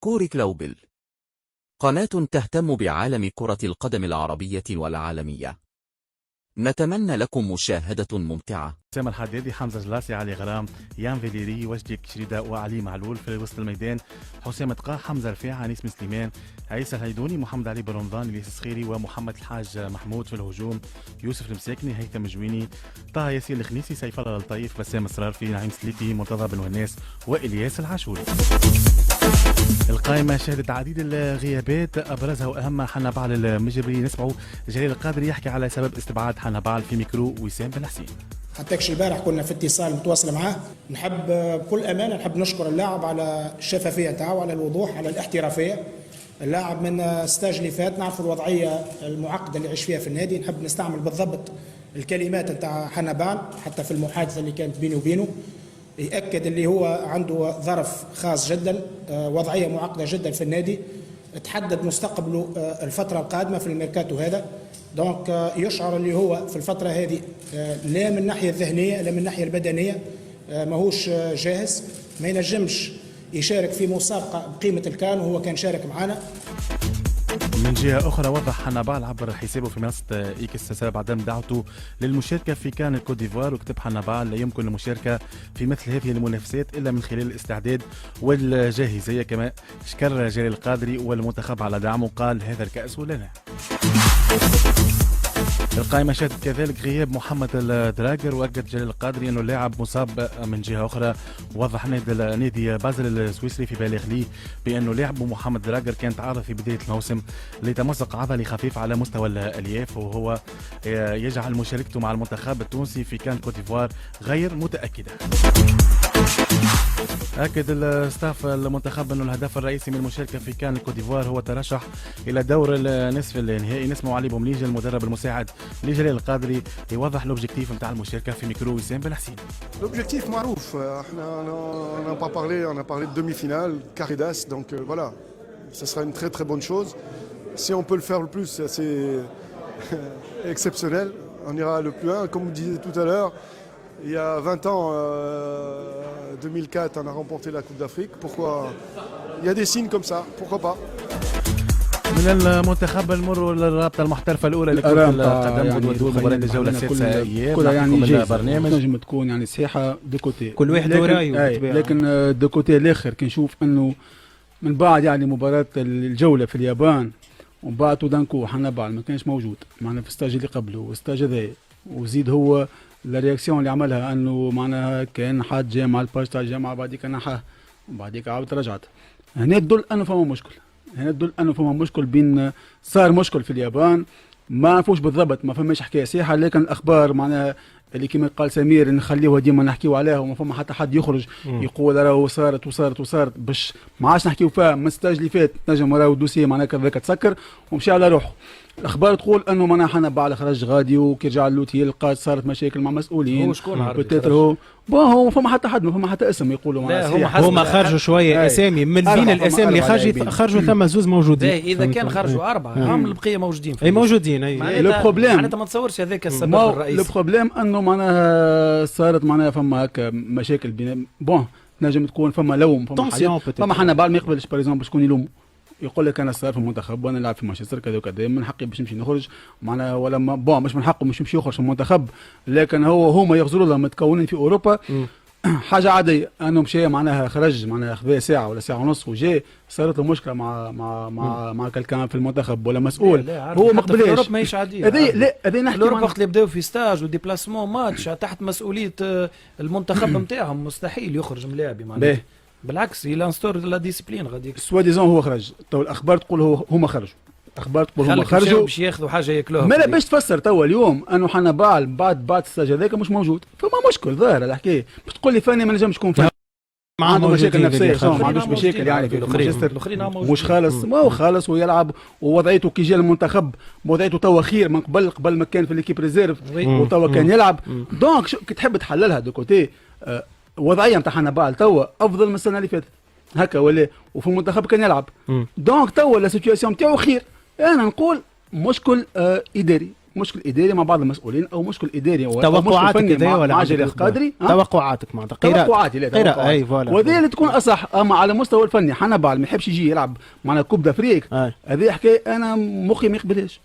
كوري كلوبل، قناة تهتم بعالم كرة القدم العربية والعالمية. نتمنى لكم مشاهدة ممتعة. حسام الحدادي، حمزة جلاسي، علي غرام، يان فيليري، وجدي شريدة، وعلي معلول. في وسط الميدان حسام تقاه، حمزة رفيعة، نيس سليمان، عيسى الهيدوني، محمد علي برمضان، الياس الصخيري، ومحمد الحاج محمود. في الهجوم يوسف المساكني، هيثم جويني، طه ياسين الخنيسي، سيف الله اللطيف، بسام الصرارفي، نعيم سليتي، مرتضى بن وناس، والياس العاشوري. القائمة شهدت عديد الغيابات، أبرزها وأهم حنبال المجري. نسمعوا جليل القادري يحكي على سبب استبعاد حنبال في ميكرو وسام بن حسين. حتى البارح كنا في اتصال متواصل معاه. نحب بكل امانه نشكر اللاعب على الشفافيه نتاعو، على الوضوح، على الاحترافيه. اللاعب من الستاج اللي فات نعرف الوضعيه المعقده اللي عايش فيها في النادي. نحب نستعمل بالضبط الكلمات نتاع حنبال حتى في المحادثه اللي كانت بيني وبينه، يأكد اللي هو عنده ظرف خاص جدا، وضعيه معقده جدا في النادي، تحدد مستقبله الفتره القادمه في الميركاتو هذا. دونك يشعر اللي هو في الفترة هذه لا من الناحية الذهنية لا من الناحية البدنية ماهوش جاهز، ما ينجمش يشارك في مسابقة بقيمة الكان، وهو كان شارك معنا. من جهة أخرى وضح حنبال عبر حسابه في منصة إكس سبب عدم دعوته للمشاركة في كان الكوت ديفوار، وكتب حنبال: لا يمكن المشاركة في مثل هذه المنافسات إلا من خلال الاستعداد والجاهزية. كما شكر جليل القادري والمنتخب على دعمه، قال: هذا الكأس لنا. القائمة شهدت كذلك غياب محمد الدراجر، وأكد جليل القادري أنه اللاعب مصاب. من جهة أخرى وضح نادي بازل السويسري في بالغ لي بأنه لاعب محمد الدراجر كان تعرض في بداية الموسم لتمزق عضلي خفيف على مستوى الألياف، وهو يجعل مشاركته مع المنتخب التونسي في كان كوت ديفوار غير متأكدة. أكد الستاف المنتخب أنه الهدف الرئيسي من المشاركة في كان الكوت ديفوار هو الترشح إلى دور النصف النهائي. نسمع علي بومليجة المدرب المساعد لجليل القادري يوضح l'objectif نتاع المشاركة في ميكرو وسام بن حسين. L'objectif معروف، احنا on a parlé de demi-finale, quart d'as, donc voilà, ce sera une très très bonne chose. Si on peut le faire le plus, c'est exceptionnel. On ira le plus loin, comme vous disiez tout à l'heure. Il y a 20 ans, 2004, on a remporté la Coupe d'Afrique. Pourquoi? Il y a des signes comme ça, pourquoi pas? من المنتخب المر للرابطه المحترفه الاولى لكره القدم ودور مباراه الجوله السادسه اياب. كلها يعني جاهزه، البرنامج تنجم تكون يعني صحيحه دوكوتي، كل واحد ورايه، لكن دوكوتي الاخر كي نشوف انه من بعد يعني مباراه الجوله في اليابان ومن بعد تودانكو حنبال ما كانش موجود معنا في الستاج اللي قبله والستاج هذا، وزيد هو الرياكسيون اللي عملها انه معناها كان حد جاء مع الباج تاع الجامعه بعديك نحاه وبعديك عاود رجعت. هنا تدل انه فما مشكل، هنا تدل انه فما مشكل بين صار مشكل في اليابان، ما نعرفوش بالضبط، ما فماش حكايه صحيحه، لكن الاخبار معناها اللي كما قال سمير نخليوها ديما نحكيو عليها، وما فما حتى حد يخرج يقول راهو صارت وصارت وصارت باش ما عادش نحكيو فيها. من الستاج اللي فات نجم راهو الدوسيه معناها كذاك تسكر ومشى على روحه. الاخبار تقول انه معناها حنبال خرج غادي وكي رجع اللوتي لقى صارت مشاكل مع مسؤولين. هو شكون عارف؟ بتاتر هو هو ما فما حتى حد، ما فما حتى اسم يقولوا معناها هما خرجوا شويه اسامي من بين الاسامي اللي خرجوا ثم زوز موجودين. اذا كان خرجوا اربعه هم البقيه موجودين اي موجودين. اي لو بروبليم معناتها ما تصورش هذاك السبب الرئيسي. لو بروبليم انه معناها صارت معناها فما هكا مشاكل بين تنجم تكون فما لوم، فما حنبال ما يقبلش باريزون شكون يلوم، يقول لك انا صار في المنتخب وانا لاعب في مانشستر كذا وكذا، من حقي باش نمشي نخرج معناها، ولا مش من حقه مش يمشي يخرج في المنتخب، لكن هما يغزروا له متكونين في اوروبا حاجه عاديه. انه مشى معناها خرج معناها خذا ساعه ولا ساعه ونص وجاء صارت له مشكله مع كالكان في المنتخب ولا مسؤول، هو ما قبلش. اوروبا ماهيش عاديه. هذه نحكي اوروبا وقت اللي بداو في ستاج وديبلاسمون ماتش تحت مسؤوليه المنتخب نتاعهم مستحيل يخرج ملاعبي معناها. بالعكس الى انستور لا ديسيبلين غادي سوا ديزون هو خرج. تو الاخبار تقول هما خرجوا، اخبار تقول هما خرجوا باش ياخذوا حاجه ياكلوها. ما باش تفسر تو اليوم انه حنبال بعد السجل هذاك مش موجود، فما مشكل ظاهر الحكايه. باش تقول لي فاني ما نجمش يكون عنده مشاكل نفسيه، ما عندوش مشاكل يعني في مانشستر مش خالص، ما هو خالص ويلعب، ووضعيته كي جا المنتخب وضعيته توا خير من قبل ما كان في ليكيب ريزيرف وتوا كان يلعب. دونك كي تحب تحللها دو كوتي وضعيه نتاع حنبال توا افضل من السنه اللي فاتت هكا ولا، وفي المنتخب كان يلعب. دونك توا لا سيتوياسيون نتاعو خير. انا نقول مشكل اداري، مشكل اداري مع بعض المسؤولين او مشكل اداري او توقعاتك مشكل فني ولا مع جلال القادري. توقعاتك معناتها توقعاتي لا قراءة اي فوالا وهذه اللي تكون اصح. اما على المستوى الفني حنبال ما يحبش يجي يلعب معنا كوب دافريك، هذه حكايه انا مخي ما يقبلهاش.